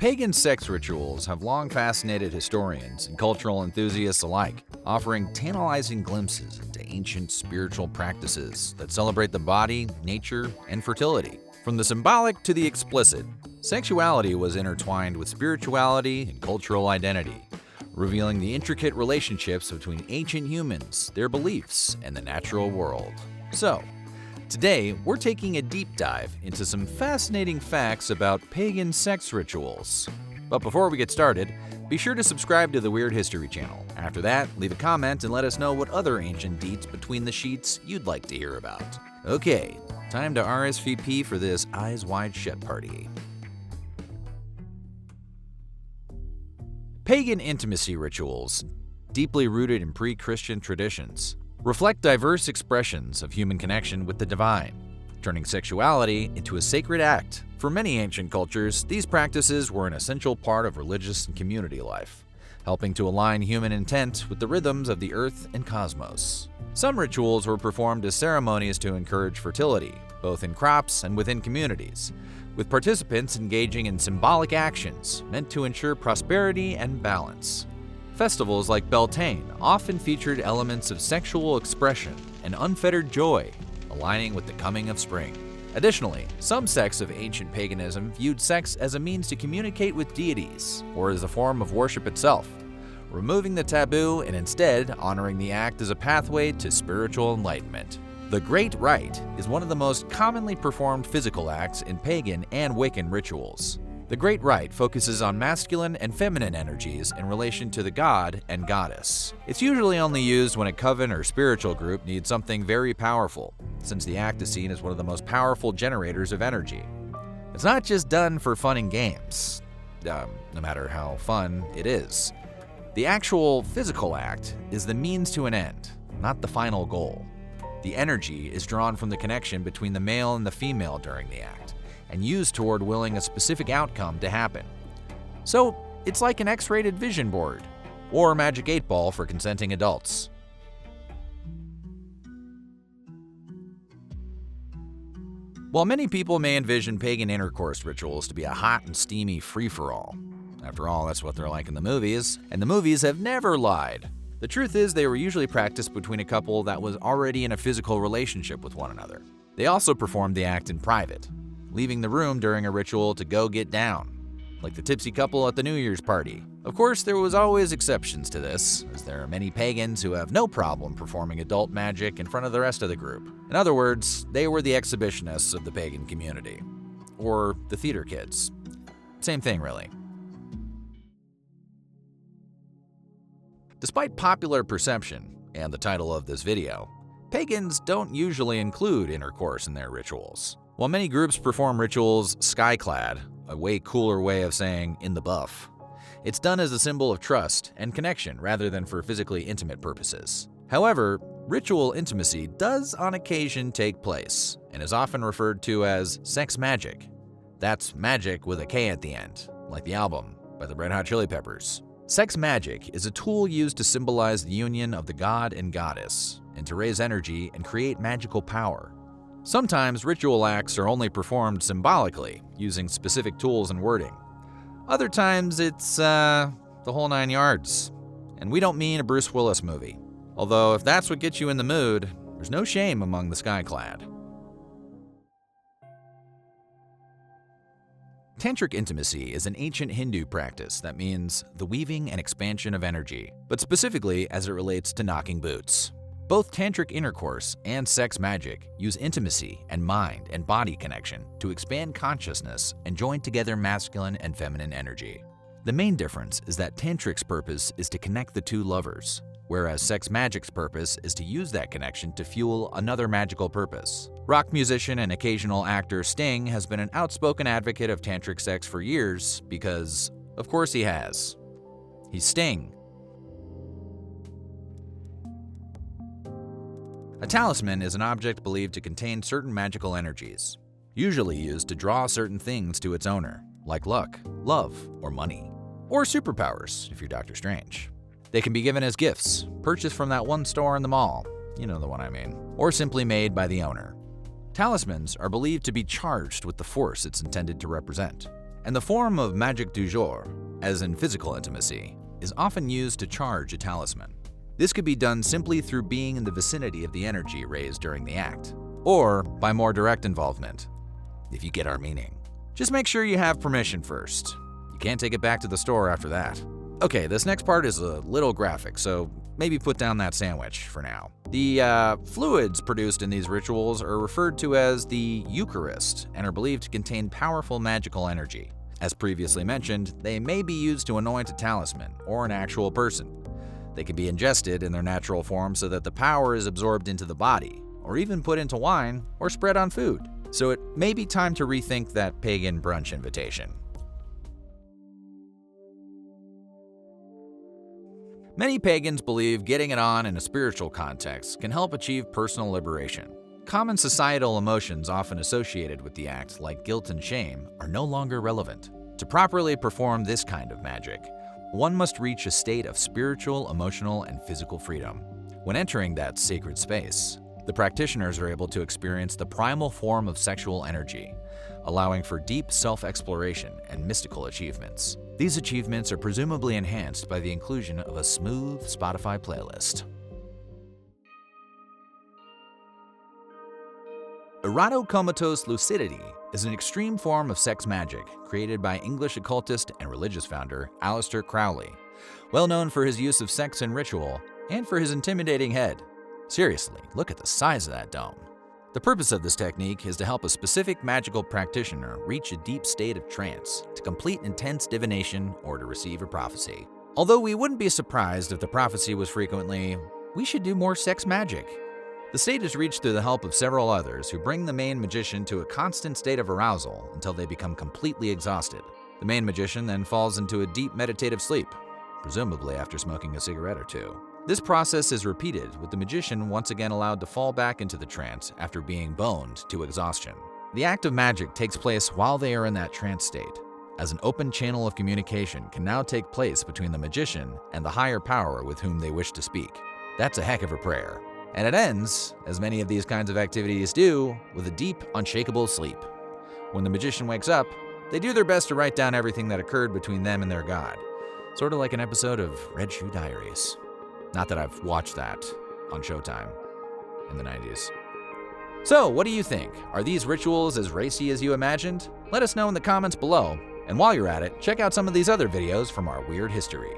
Pagan sex rituals have long fascinated historians and cultural enthusiasts alike, offering tantalizing glimpses into ancient spiritual practices that celebrate the body, nature, and fertility. From the symbolic to the explicit, sexuality was intertwined with spirituality and cultural identity, revealing the intricate relationships between ancient humans, their beliefs, and the natural world. So, today, we're taking a deep dive into some fascinating facts about pagan sex rituals. But before we get started, be sure to subscribe to the Weird History channel. After that, leave a comment and let us know what other ancient deets between the sheets you'd like to hear about. Okay, time to RSVP for this eyes wide shut party. Pagan intimacy rituals, deeply rooted in pre-Christian traditions, reflect diverse expressions of human connection with the divine, turning sexuality into a sacred act. For many ancient cultures, these practices were an essential part of religious and community life, helping to align human intent with the rhythms of the earth and cosmos. Some rituals were performed as ceremonies to encourage fertility, both in crops and within communities, with participants engaging in symbolic actions meant to ensure prosperity and balance. Festivals like Beltane often featured elements of sexual expression and unfettered joy, aligning with the coming of spring. Additionally, some sects of ancient paganism viewed sex as a means to communicate with deities or as a form of worship itself, removing the taboo and instead honoring the act as a pathway to spiritual enlightenment. The Great Rite is one of the most commonly performed physical acts in pagan and Wiccan rituals. The Great Rite focuses on masculine and feminine energies in relation to the god and goddess. It's usually only used when a coven or spiritual group needs something very powerful, since the act is seen as one of the most powerful generators of energy. It's not just done for fun and games, no matter how fun it is. The actual physical act is the means to an end, not the final goal. The energy is drawn from the connection between the male and the female during the act, and used toward willing a specific outcome to happen. So, it's like an X-rated vision board, or a magic 8-ball for consenting adults. While many people may envision pagan intercourse rituals to be a hot and steamy free-for-all, after all, that's what they're like in the movies, and the movies have never lied. The truth is they were usually practiced between a couple that was already in a physical relationship with one another. They also performed the act in private, leaving the room during a ritual to go get down, like the tipsy couple at the New Year's party. Of course, there was always exceptions to this, as there are many pagans who have no problem performing adult magic in front of the rest of the group. In other words, they were the exhibitionists of the pagan community, or the theater kids. Same thing, really. Despite popular perception and the title of this video, pagans don't usually include intercourse in their rituals. While many groups perform rituals sky-clad, a way cooler way of saying in the buff, it's done as a symbol of trust and connection rather than for physically intimate purposes. However, ritual intimacy does on occasion take place and is often referred to as sex magic. That's magic with a K at the end, like the album by the Red Hot Chili Peppers. Sex magic is a tool used to symbolize the union of the god and goddess, and to raise energy and create magical power. Sometimes ritual acts are only performed symbolically, using specific tools and wording. Other times it's the whole 9 yards. And we don't mean a Bruce Willis movie. Although if that's what gets you in the mood, there's no shame among the sky-clad. Tantric intimacy is an ancient Hindu practice that means the weaving and expansion of energy, but specifically as it relates to knocking boots. Both tantric intercourse and sex magic use intimacy and mind and body connection to expand consciousness and join together masculine and feminine energy. The main difference is that tantric's purpose is to connect the two lovers, whereas sex magic's purpose is to use that connection to fuel another magical purpose. Rock musician and occasional actor Sting has been an outspoken advocate of tantric sex for years because, of course he has. He's Sting. A talisman is an object believed to contain certain magical energies, usually used to draw certain things to its owner, like luck, love, or money. Or superpowers, if you're Doctor Strange. They can be given as gifts, purchased from that one store in the mall, you know the one I mean, or simply made by the owner. Talismans are believed to be charged with the force it's intended to represent. And the form of magic du jour, as in physical intimacy, is often used to charge a talisman. This could be done simply through being in the vicinity of the energy raised during the act, or by more direct involvement, if you get our meaning. Just make sure you have permission first. You can't take it back to the store after that. Okay, this next part is a little graphic, so maybe put down that sandwich for now. The fluids produced in these rituals are referred to as the eucharist and are believed to contain powerful magical energy. As previously mentioned, they may be used to anoint a talisman or an actual person. They can be ingested in their natural form so that the power is absorbed into the body, or even put into wine or spread on food. So it may be time to rethink that pagan brunch invitation. Many pagans believe getting it on in a spiritual context can help achieve personal liberation. Common societal emotions often associated with the act, like guilt and shame, are no longer relevant. To properly perform this kind of magic, one must reach a state of spiritual, emotional, and physical freedom. When entering that sacred space, the practitioners are able to experience the primal form of sexual energy, allowing for deep self-exploration and mystical achievements. These achievements are presumably enhanced by the inclusion of a smooth Spotify playlist. Eroto-Comatose lucidity is an extreme form of sex magic created by English occultist and religious founder Crowley, well known for his use of sex in ritual and for his intimidating head. Seriously, look at the size of that dome. The purpose of this technique is to help a specific magical practitioner reach a deep state of trance, to complete intense divination, or to receive a prophecy. Although we wouldn't be surprised if the prophecy was frequently, "We should do more sex magic." The state is reached through the help of several others who bring the main magician to a constant state of arousal until they become completely exhausted. The main magician then falls into a deep meditative sleep, presumably after smoking a cigarette or two. This process is repeated, with the magician once again allowed to fall back into the trance after being boned to exhaustion. The act of magic takes place while they are in that trance state, as an open channel of communication can now take place between the magician and the higher power with whom they wish to speak. That's a heck of a prayer. And it ends, as many of these kinds of activities do, with a deep, unshakable sleep. When the magician wakes up, they do their best to write down everything that occurred between them and their god, sort of like an episode of Red Shoe Diaries. Not that I've watched that on Showtime in the 90s. So, what do you think? Are these rituals as racy as you imagined? Let us know in the comments below. And while you're at it, check out some of these other videos from our weird history.